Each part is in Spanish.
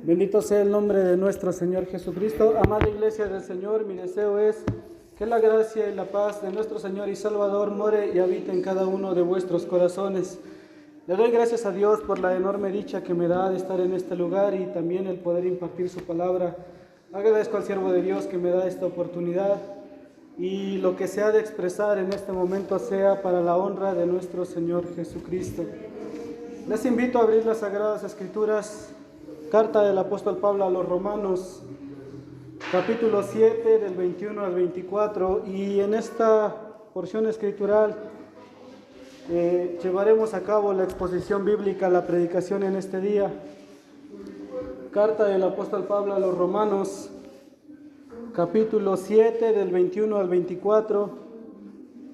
Bendito sea el nombre de nuestro Señor Jesucristo. Amada Iglesia del Señor, mi deseo es que la gracia y la paz de nuestro Señor y Salvador more y habite en cada uno de vuestros corazones. Le doy gracias a Dios por la enorme dicha que me da de estar en este lugar y también el poder impartir su palabra. Agradezco al siervo de Dios que me da esta oportunidad y lo que se ha de expresar en este momento sea para la honra de nuestro Señor Jesucristo. Les invito a abrir las Sagradas Escrituras. Carta del apóstol Pablo a los Romanos, capítulo 7, del 21 al 24, y en esta porción escritural llevaremos a cabo la exposición bíblica, la predicación en este día. Carta del apóstol Pablo a los Romanos, capítulo 7, del 21 al 24,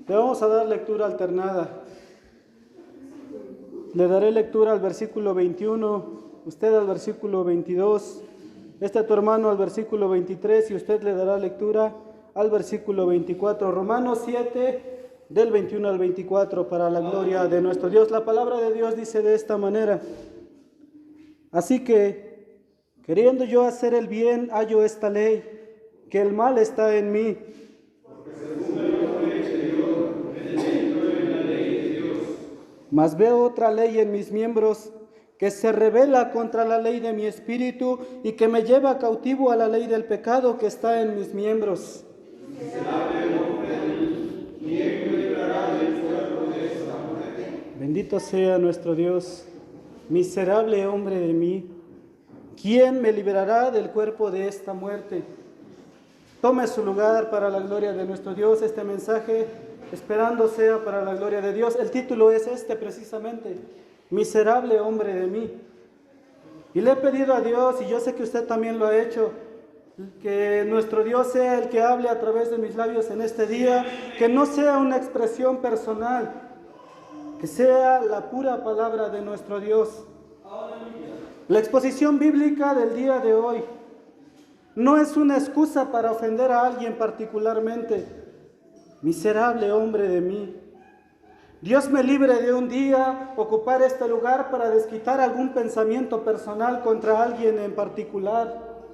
le vamos a dar lectura alternada. Le daré lectura al versículo 21, usted al versículo 22, tu hermano al versículo 23 y usted le dará lectura al versículo 24. Romanos 7, del 21 al 24, para la gloria de nuestro Dios. La palabra de Dios dice de esta manera: así que, queriendo yo hacer el bien, hallo esta ley, que el mal está en mí. Mas veo otra ley en mis miembros, que se rebela contra la ley de mi espíritu y que me lleva cautivo a la ley del pecado que está en mis miembros. Bendito sea nuestro Dios. Miserable hombre de mí, ¿quién me librará del cuerpo de esta muerte? Tome su lugar para la gloria de nuestro Dios. Este mensaje, esperando sea para la gloria de Dios. El título es precisamente: miserable hombre de mí. Y le he pedido a Dios, y yo sé que usted también lo ha hecho, que nuestro Dios sea el que hable a través de mis labios en este día, que no sea una expresión personal, que sea la pura palabra de nuestro Dios. La exposición bíblica del día de hoy no es una excusa para ofender a alguien particularmente. Miserable hombre de mí. Dios me libre de un día ocupar este lugar para desquitar algún pensamiento personal contra alguien en particular.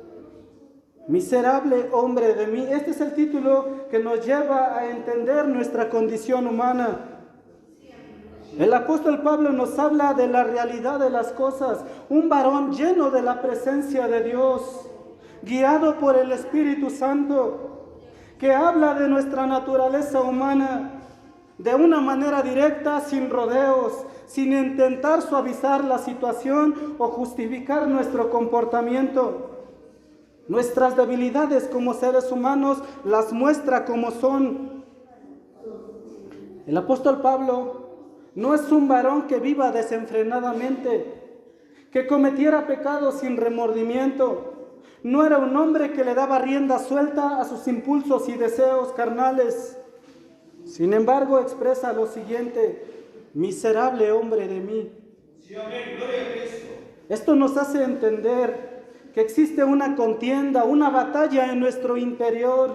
Miserable hombre de mí. Este es el título que nos lleva a entender nuestra condición humana. El apóstol Pablo nos habla de la realidad de las cosas. Un varón lleno de la presencia de Dios, guiado por el Espíritu Santo, que habla de nuestra naturaleza humana de una manera directa, sin rodeos, sin intentar suavizar la situación o justificar nuestro comportamiento. Nuestras debilidades como seres humanos las muestra como son. El apóstol Pablo no es un varón que viva desenfrenadamente, que cometiera pecados sin remordimiento. No era un hombre que le daba rienda suelta a sus impulsos y deseos carnales. Sin embargo, expresa lo siguiente: miserable hombre de mí. Sí, amén. Gloria a Cristo. Esto nos hace entender que existe una contienda, una batalla en nuestro interior,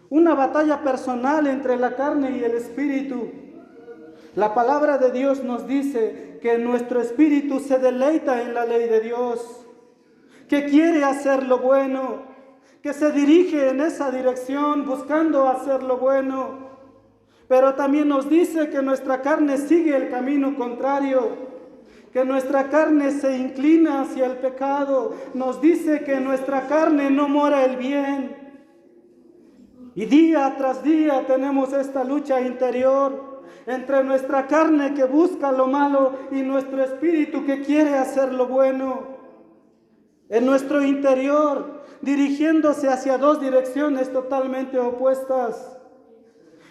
una batalla personal entre la carne y el espíritu. La palabra de Dios nos dice que nuestro espíritu se deleita en la ley de Dios, que quiere hacer lo bueno, que se dirige en esa dirección buscando hacer lo bueno. Pero también nos dice que nuestra carne sigue el camino contrario, que nuestra carne se inclina hacia el pecado. Nos dice que en nuestra carne no mora el bien. Y día tras día tenemos esta lucha interior entre nuestra carne que busca lo malo y nuestro espíritu que quiere hacer lo bueno. En nuestro interior, dirigiéndose hacia dos direcciones totalmente opuestas.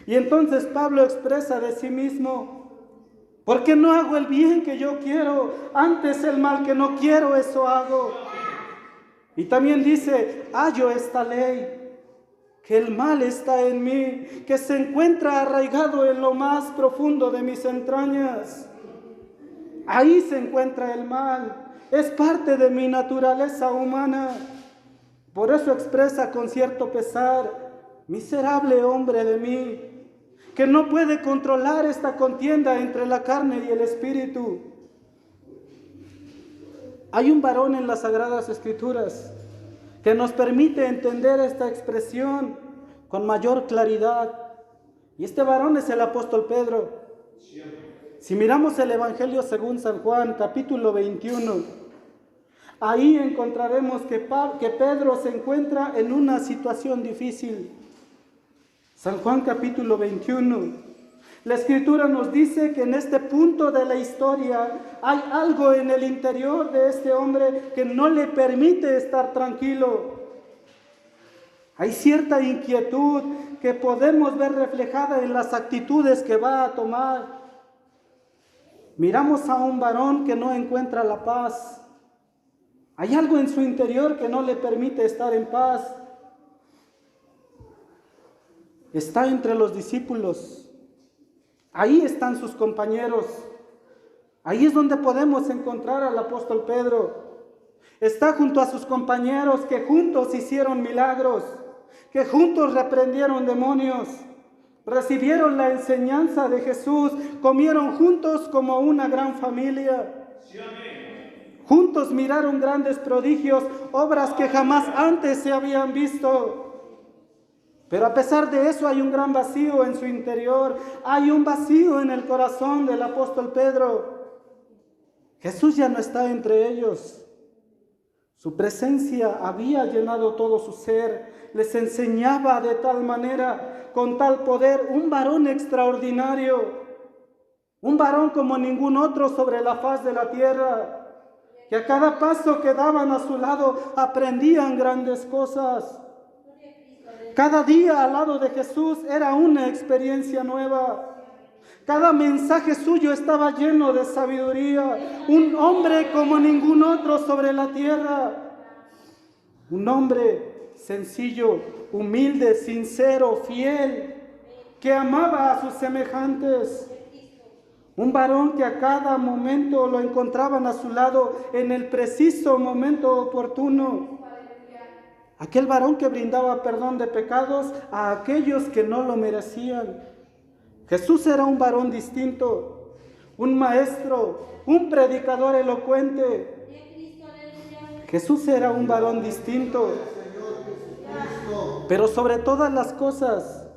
Y entonces Pablo expresa de sí mismo: porque no hago el bien que yo quiero, antes el mal que no quiero, eso hago. Y también dice: hallo esta ley, que el mal está en mí, que se encuentra arraigado en lo más profundo de mis entrañas. Ahí se encuentra el mal, es parte de mi naturaleza humana. Por eso expresa con cierto pesar: miserable hombre de mí, que no puede controlar esta contienda entre la carne y el espíritu. Hay un varón en las Sagradas Escrituras que nos permite entender esta expresión con mayor claridad. Y este varón es el apóstol Pedro. Si miramos el Evangelio según San Juan, capítulo 21, ahí encontraremos que Pedro se encuentra en una situación difícil. San Juan capítulo 21. La Escritura nos dice que en este punto de la historia hay algo en el interior de este hombre que no le permite estar tranquilo. Hay cierta inquietud que podemos ver reflejada en las actitudes que va a tomar. Miramos a un varón que no encuentra la paz. Hay algo en su interior que no le permite estar en paz. Está entre los discípulos. Ahí están sus compañeros. Ahí es donde podemos encontrar al apóstol Pedro. Está junto a sus compañeros que juntos hicieron milagros, que juntos reprendieron demonios, recibieron la enseñanza de Jesús, comieron juntos como una gran familia. Juntos miraron grandes prodigios, obras que jamás antes se habían visto. Pero a pesar de eso hay un gran vacío en su interior, hay un vacío en el corazón del apóstol Pedro. Jesús ya no está entre ellos. Su presencia había llenado todo su ser, les enseñaba de tal manera, con tal poder, un varón extraordinario, un varón como ningún otro sobre la faz de la tierra, que a cada paso que daban a su lado aprendían grandes cosas. Cada día al lado de Jesús era una experiencia nueva. Cada mensaje suyo estaba lleno de sabiduría. Un hombre como ningún otro sobre la tierra. Un hombre sencillo, humilde, sincero, fiel, que amaba a sus semejantes. Un varón que a cada momento lo encontraban a su lado en el preciso momento oportuno. Aquel varón que brindaba perdón de pecados a aquellos que no lo merecían. Jesús era un varón distinto, un maestro, un predicador elocuente. Jesús era un varón distinto. Pero sobre todas las cosas,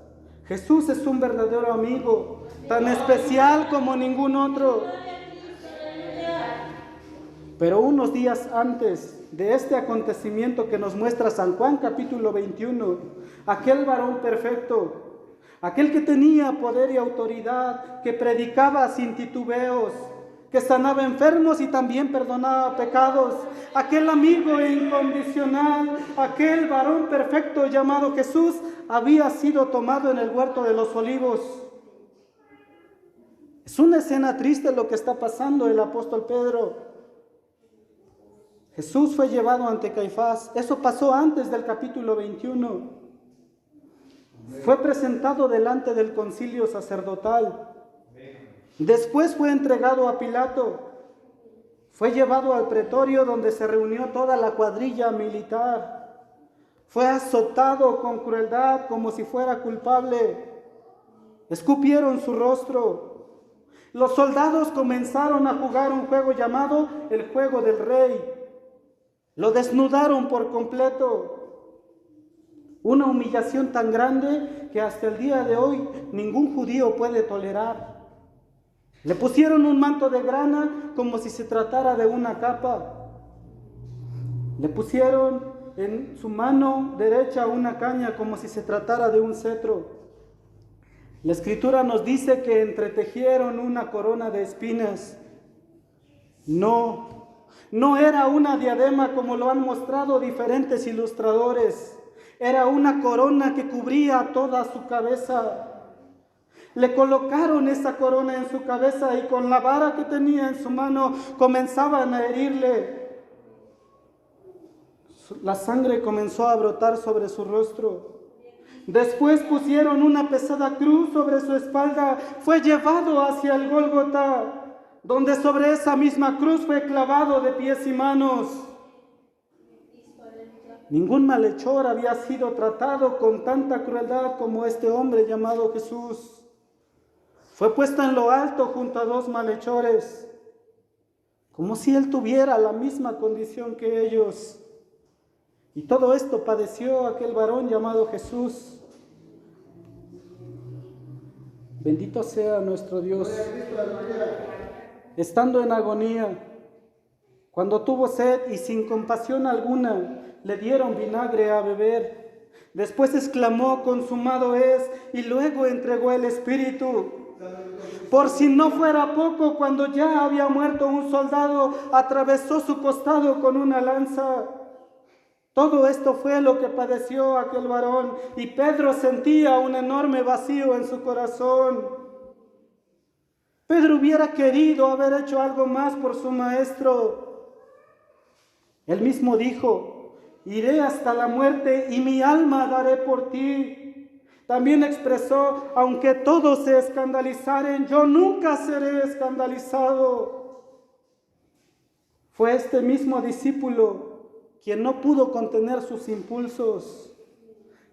Jesús es un verdadero amigo, tan especial como ningún otro. Pero unos días antes de este acontecimiento que nos muestra San Juan capítulo 21, aquel varón perfecto, aquel que tenía poder y autoridad, que predicaba sin titubeos, que sanaba enfermos y también perdonaba pecados, aquel amigo incondicional, aquel varón perfecto llamado Jesús, había sido tomado en el huerto de los olivos. Es una escena triste lo que está pasando el apóstol Pedro. Jesús fue llevado ante Caifás. Eso pasó antes del capítulo 21. Fue presentado delante del concilio sacerdotal. Después fue entregado a Pilato. Fue llevado al pretorio donde se reunió toda la cuadrilla militar. Fue azotado con crueldad como si fuera culpable. Escupieron su rostro. Los soldados comenzaron a jugar un juego llamado el juego del rey. Lo desnudaron por completo. Una humillación tan grande que hasta el día de hoy ningún judío puede tolerar. Le pusieron un manto de grana como si se tratara de una capa. Le pusieron en su mano derecha una caña como si se tratara de un cetro. La Escritura nos dice que entretejieron una corona de espinas. No era una diadema como lo han mostrado diferentes ilustradores. Era una corona que cubría toda su cabeza. Le colocaron esa corona en su cabeza y con la vara que tenía en su mano comenzaban a herirle. La sangre comenzó a brotar sobre su rostro. Después pusieron una pesada cruz sobre su espalda. Fue llevado hacia el Gólgota, donde sobre esa misma cruz fue clavado de pies y manos. Ningún malhechor había sido tratado con tanta crueldad como este hombre llamado Jesús. Fue puesto en lo alto junto a dos malhechores. como si él tuviera la misma condición que ellos. Y todo esto padeció aquel varón llamado Jesús. Bendito sea nuestro Dios. Estando en agonía, cuando tuvo sed y sin compasión alguna, le dieron vinagre a beber. Después exclamó: consumado es, y luego entregó el espíritu. Por si no fuera poco, cuando ya había muerto un soldado, atravesó su costado con una lanza. Todo esto fue lo que padeció aquel varón, y Pedro sentía un enorme vacío en su corazón. Pedro hubiera querido haber hecho algo más por su maestro. Él mismo dijo: iré hasta la muerte y mi alma daré por ti. También expresó: aunque todos se escandalizaren, yo nunca seré escandalizado. Fue este mismo discípulo quien no pudo contener sus impulsos,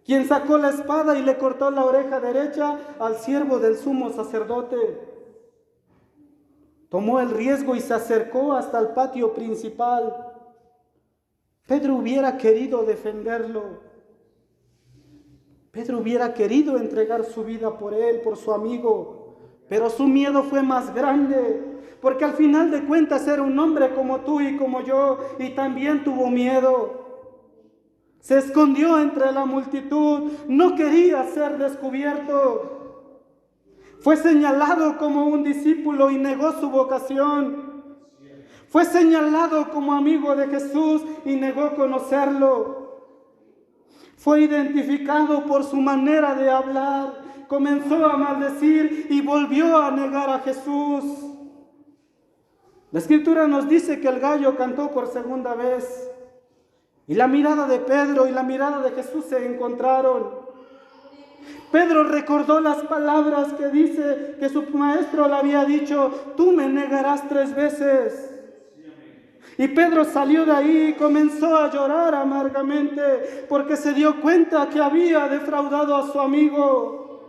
quien sacó la espada y le cortó la oreja derecha al siervo del sumo sacerdote. Tomó el riesgo y se acercó hasta el patio principal. Pedro hubiera querido defenderlo. Pedro hubiera querido entregar su vida por él, por su amigo, pero su miedo fue más grande, porque al final de cuentas era un hombre como tú y como yo, y también tuvo miedo. Se escondió entre la multitud, no quería ser descubierto. Fue señalado como un discípulo y negó su vocación. Fue señalado como amigo de Jesús y negó conocerlo. Fue identificado por su manera de hablar. Comenzó a maldecir y volvió a negar a Jesús. La Escritura nos dice que el gallo cantó por segunda vez. Y la mirada de Pedro y la mirada de Jesús se encontraron. Pedro recordó las palabras que dice que su maestro le había dicho: tú me negarás 3 veces. Y Pedro salió de ahí y comenzó a llorar amargamente porque se dio cuenta que había defraudado a su amigo.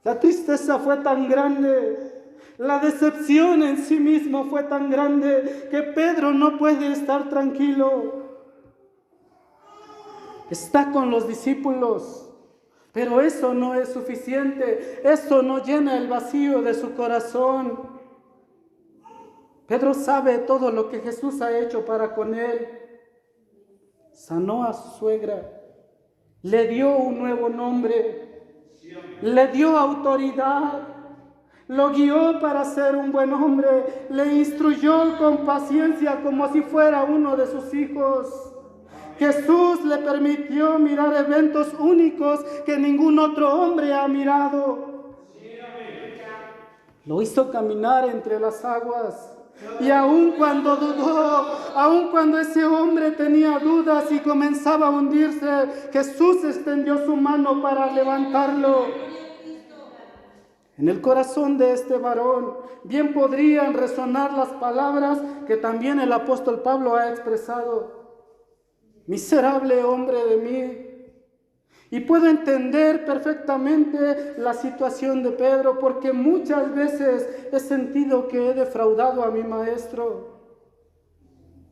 La tristeza fue tan grande, la decepción en sí mismo fue tan grande que Pedro no puede estar tranquilo. Está con los discípulos. Pero eso no es suficiente, eso no llena el vacío de su corazón. Pedro sabe todo lo que Jesús ha hecho para con él. Sanó a su suegra, le dio un nuevo nombre, le dio autoridad, lo guió para ser un buen hombre, le instruyó con paciencia como si fuera uno de sus hijos. Jesús le permitió mirar eventos únicos que ningún otro hombre ha mirado. Lo hizo caminar entre las aguas. Y aun cuando dudó, aun cuando ese hombre tenía dudas y comenzaba a hundirse, Jesús extendió su mano para levantarlo. En el corazón de este varón bien podrían resonar las palabras que también el apóstol Pablo ha expresado. Miserable hombre de mí. Y puedo entender perfectamente la situación de Pedro, porque muchas veces he sentido que he defraudado a mi maestro.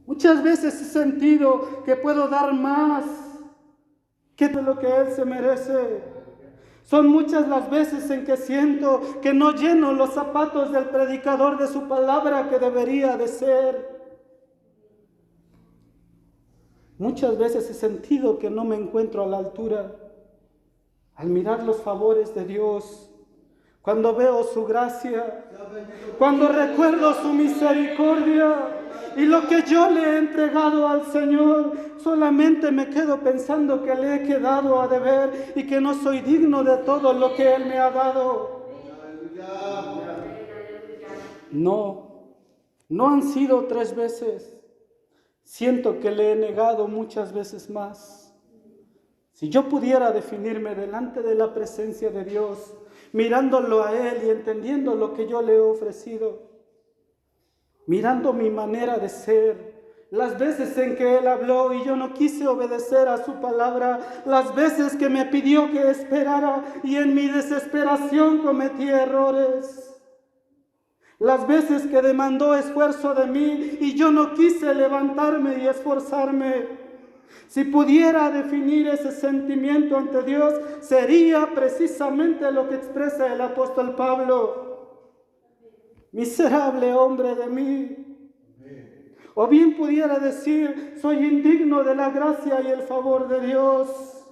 Muchas veces he sentido que puedo dar más que lo que él se merece. Son muchas las veces en que siento que no lleno los zapatos del predicador de su palabra que debería de ser. Muchas veces he sentido que no me encuentro a la altura. Al mirar los favores de Dios, cuando veo su gracia, cuando recuerdo su misericordia y lo que yo le he entregado al Señor, solamente me quedo pensando que le he quedado a deber y que no soy digno de todo lo que Él me ha dado. No han sido 3 veces. Siento que le he negado muchas veces más. Si yo pudiera definirme delante de la presencia de Dios, mirándolo a Él y entendiendo lo que yo le he ofrecido, mirando mi manera de ser, las veces en que Él habló y yo no quise obedecer a su palabra, las veces que me pidió que esperara y en mi desesperación cometí errores, Las veces que demandó esfuerzo de mí y yo no quise levantarme y esforzarme. Si pudiera definir ese sentimiento ante Dios, sería precisamente lo que expresa el apóstol Pablo. Miserable hombre de mí. O bien pudiera decir, soy indigno de la gracia y el favor de Dios.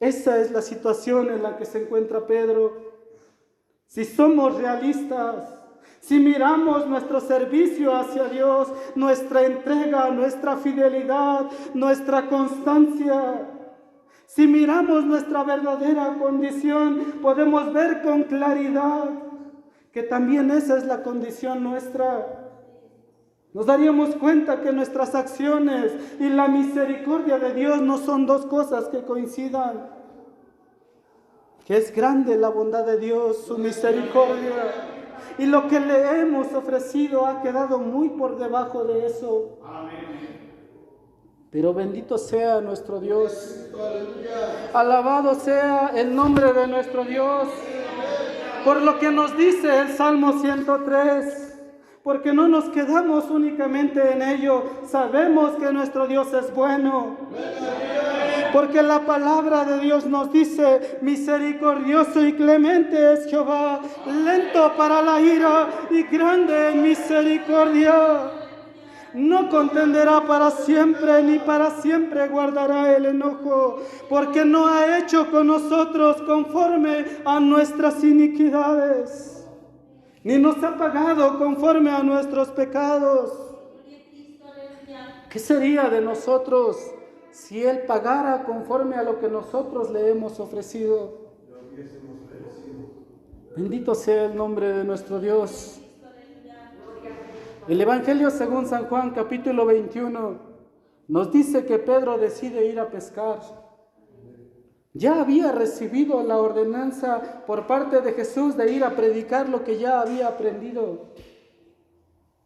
Esa es la situación en la que se encuentra Pedro. Si somos realistas, si miramos nuestro servicio hacia Dios, nuestra entrega, nuestra fidelidad, nuestra constancia, si miramos nuestra verdadera condición, podemos ver con claridad que también esa es la condición nuestra. Nos daríamos cuenta que nuestras acciones y la misericordia de Dios no son dos cosas que coincidan. Que es grande la bondad de Dios, su misericordia. Y lo que le hemos ofrecido ha quedado muy por debajo de eso. Pero bendito sea nuestro Dios. Alabado sea el nombre de nuestro Dios. Por lo que nos dice el Salmo 103. Porque no nos quedamos únicamente en ello. Sabemos que nuestro Dios es bueno. Porque la palabra de Dios nos dice, misericordioso y clemente es Jehová, lento para la ira y grande en misericordia. No contenderá para siempre, ni para siempre guardará el enojo, porque no ha hecho con nosotros conforme a nuestras iniquidades, ni nos ha pagado conforme a nuestros pecados. ¿Qué sería de nosotros si Él pagara conforme a lo que nosotros le hemos ofrecido? Bendito sea el nombre de nuestro Dios. El Evangelio según San Juan, capítulo 21, nos dice que Pedro decide ir a pescar. Ya había recibido la ordenanza por parte de Jesús de ir a predicar lo que ya había aprendido.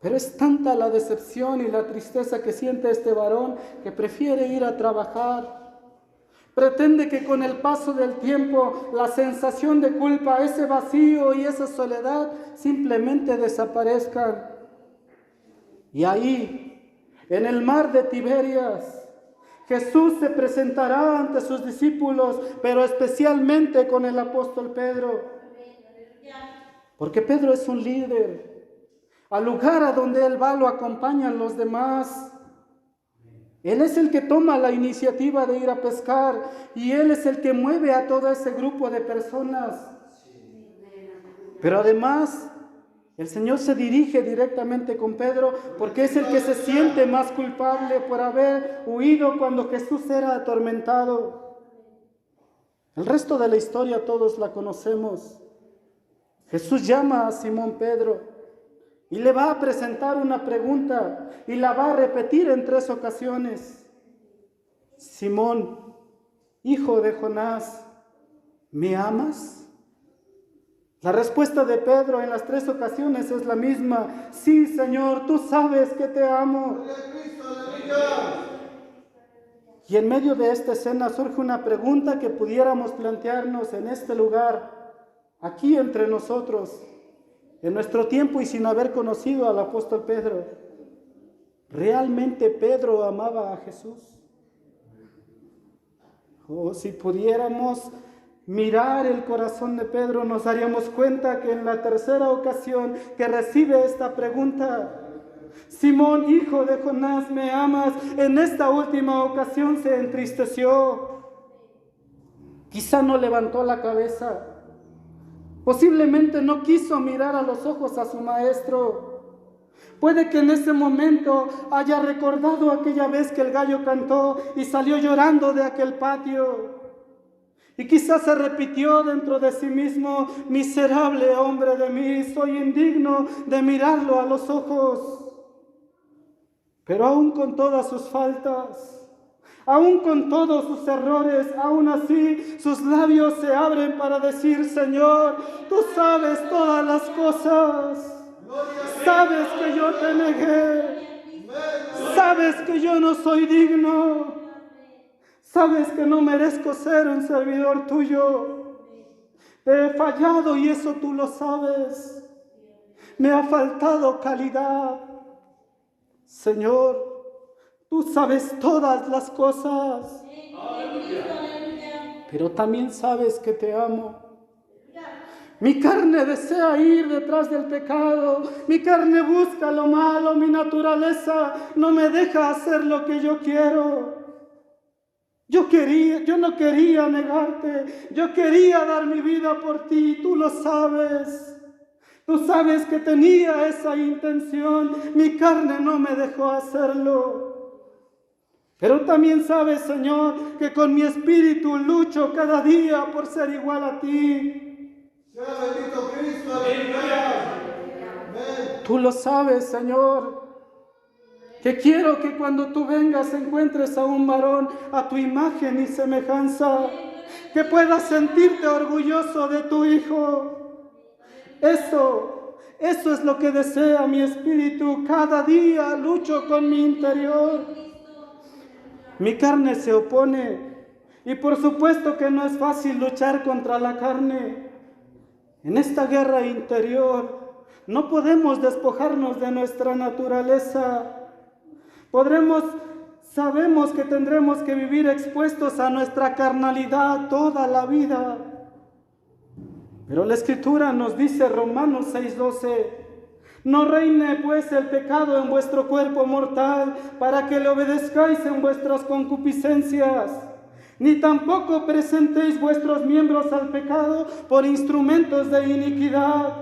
Pero es tanta la decepción y la tristeza que siente este varón que prefiere ir a trabajar. Pretende que con el paso del tiempo la sensación de culpa, ese vacío y esa soledad simplemente desaparezcan. Y ahí, en el mar de Tiberias, Jesús se presentará ante sus discípulos, pero especialmente con el apóstol Pedro. Porque Pedro es un líder. Al lugar a donde Él va lo acompañan los demás. Él es el que toma la iniciativa de ir a pescar y Él es el que mueve a todo ese grupo de personas. Pero además, el Señor se dirige directamente con Pedro porque es el que se siente más culpable por haber huido cuando Jesús era atormentado. El resto de la historia todos la conocemos. Jesús llama a Simón Pedro y le va a presentar una pregunta y la va a repetir en 3 ocasiones. Simón, hijo de Jonás, ¿me amas? La respuesta de Pedro en las 3 ocasiones es la misma. Sí, Señor, tú sabes que te amo. Y en medio de esta escena surge una pregunta que pudiéramos plantearnos en este lugar, aquí entre nosotros, en nuestro tiempo y sin haber conocido al apóstol Pedro. ¿Realmente Pedro amaba a Jesús? O si pudiéramos mirar el corazón de Pedro, nos daríamos cuenta que en la 3ª ocasión que recibe esta pregunta, Simón, hijo de Jonás, ¿me amas? En esta última ocasión se entristeció. Quizá no levantó la cabeza. Posiblemente no quiso mirar a los ojos a su maestro. Puede que en ese momento haya recordado aquella vez que el gallo cantó y salió llorando de aquel patio. Y quizás se repitió dentro de sí mismo, miserable hombre de mí, soy indigno de mirarlo a los ojos. Pero aún con todas sus faltas, aún con todos sus errores, aún así sus labios se abren para decir, Señor, tú sabes todas las cosas. Sabes que yo te negué. Sabes que yo no soy digno. Sabes que no merezco ser un servidor tuyo. Te he fallado y eso tú lo sabes. me ha faltado calidad. Señor, tú sabes todas las cosas, pero también sabes que te amo. Mi carne desea ir detrás del pecado, mi carne busca lo malo, mi naturaleza no me deja hacer lo que yo quiero. Yo no quería negarte, yo quería dar mi vida por ti, tú lo sabes. Tú sabes que tenía esa intención, mi carne no me dejó hacerlo. Pero también sabes, Señor, que con mi espíritu lucho cada día por ser igual a ti. Sea bendito Cristo, aleluya. Tú lo sabes, Señor, que quiero que cuando tú vengas encuentres a un varón a tu imagen y semejanza, que puedas sentirte orgulloso de tu hijo. Eso es lo que desea mi espíritu. Cada día lucho con mi interior. Mi carne se opone y por supuesto que no es fácil luchar contra la carne. En esta guerra interior no podemos despojarnos de nuestra naturaleza. Sabemos que tendremos que vivir expuestos a nuestra carnalidad toda la vida. Pero la Escritura nos dice, Romanos 6:12, no reine pues el pecado en vuestro cuerpo mortal para que le obedezcáis en vuestras concupiscencias, ni tampoco presentéis vuestros miembros al pecado por instrumentos de iniquidad.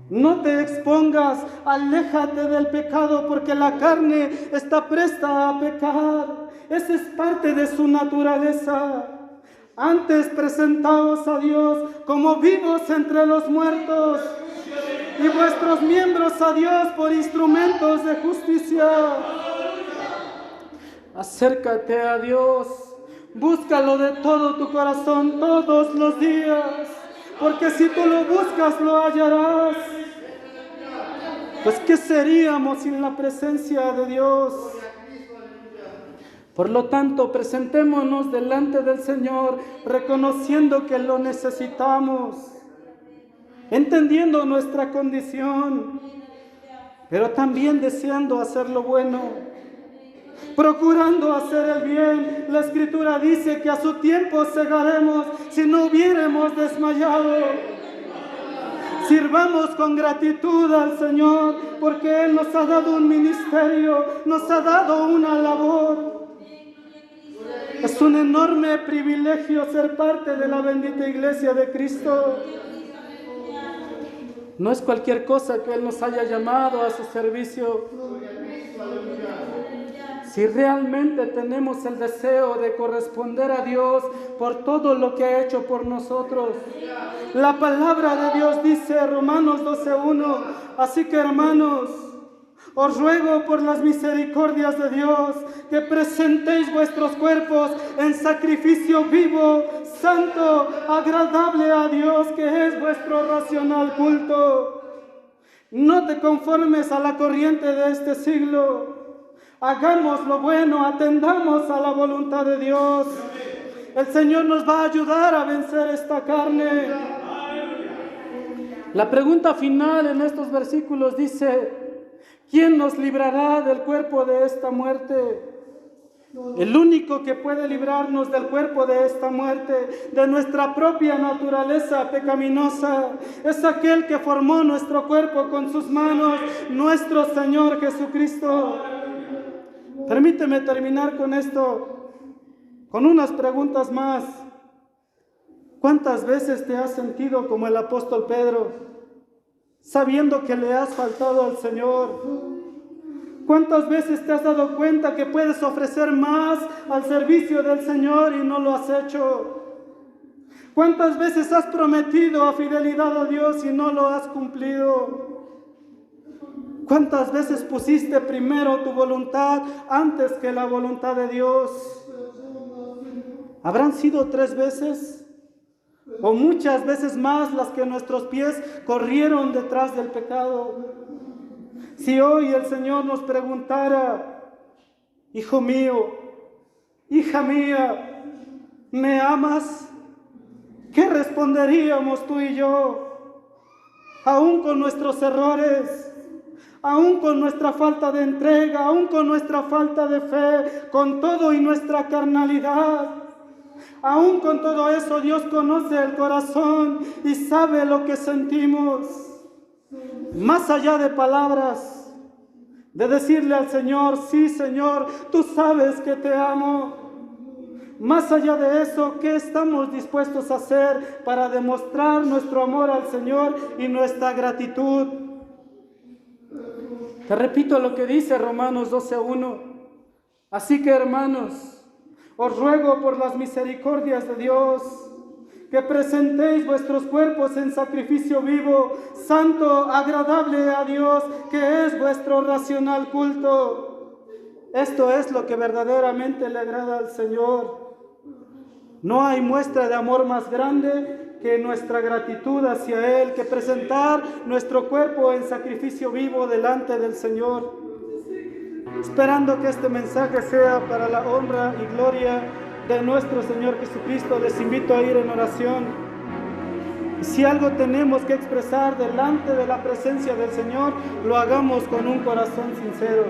No te expongas, aléjate del pecado porque la carne está presta a pecar. Esa es parte de su naturaleza. Antes presentaos a Dios como vivos entre los muertos y vuestros miembros a Dios por instrumentos de justicia. Acércate a Dios, búscalo de todo tu corazón todos los días, porque si tú lo buscas lo hallarás. Pues ¿qué seríamos sin la presencia de Dios? Por lo tanto, presentémonos delante del Señor, reconociendo que lo necesitamos, entendiendo nuestra condición, pero también deseando hacer lo bueno, procurando hacer el bien. La Escritura dice que a su tiempo segaremos si no hubiéramos desmayado. Sirvamos con gratitud al Señor, porque Él nos ha dado un ministerio, nos ha dado una labor. Es un enorme privilegio ser parte de la bendita iglesia de Cristo. No es cualquier cosa que Él nos haya llamado a su servicio. Si realmente tenemos el deseo de corresponder a Dios por todo lo que ha hecho por nosotros. La palabra de Dios dice, Romanos 12:1, así que hermanos, os ruego por las misericordias de Dios que presentéis vuestros cuerpos en sacrificio vivo, santo, agradable a Dios, que es vuestro racional culto. No te conformes a la corriente de este siglo. Hagamos lo bueno, atendamos a la voluntad de Dios. El Señor nos va a ayudar a vencer esta carne. La pregunta final en estos versículos dice, ¿quién nos librará del cuerpo de esta muerte? El único que puede librarnos del cuerpo de esta muerte, de nuestra propia naturaleza pecaminosa, es aquel que formó nuestro cuerpo con sus manos, nuestro Señor Jesucristo. Permíteme terminar con esto, con unas preguntas más. ¿Cuántas veces te has sentido como el apóstol Pedro, sabiendo que le has faltado al Señor? ¿Cuántas veces te has dado cuenta que puedes ofrecer más al servicio del Señor y no lo has hecho? ¿Cuántas veces has prometido a fidelidad a Dios y no lo has cumplido? ¿Cuántas veces pusiste primero tu voluntad antes que la voluntad de Dios? ¿Habrán sido 3 veces? ¿O muchas veces más las que nuestros pies corrieron detrás del pecado? Si hoy el Señor nos preguntara, hijo mío, hija mía, ¿me amas? ¿Qué responderíamos tú y yo? aún con nuestros errores, aún con nuestra falta de entrega, aún con nuestra falta de fe, con todo y nuestra carnalidad. Aún con todo eso, Dios conoce el corazón y sabe lo que sentimos. Más allá de palabras, de decirle al Señor, sí Señor, tú sabes que te amo. Más allá de eso, ¿qué estamos dispuestos a hacer para demostrar nuestro amor al Señor y nuestra gratitud? Te repito lo que dice Romanos 12:1. Así que, hermanos, os ruego por las misericordias de Dios que presentéis vuestros cuerpos en sacrificio vivo, santo, agradable a Dios, que es vuestro racional culto. Esto es lo que verdaderamente le agrada al Señor. No hay muestra de amor más grande que nuestra gratitud hacia Él, que presentar nuestro cuerpo en sacrificio vivo delante del Señor. Esperando que este mensaje sea para la honra y gloria de nuestro Señor Jesucristo, les invito a ir en oración. Si algo tenemos que expresar delante de la presencia del Señor, lo hagamos con un corazón sincero.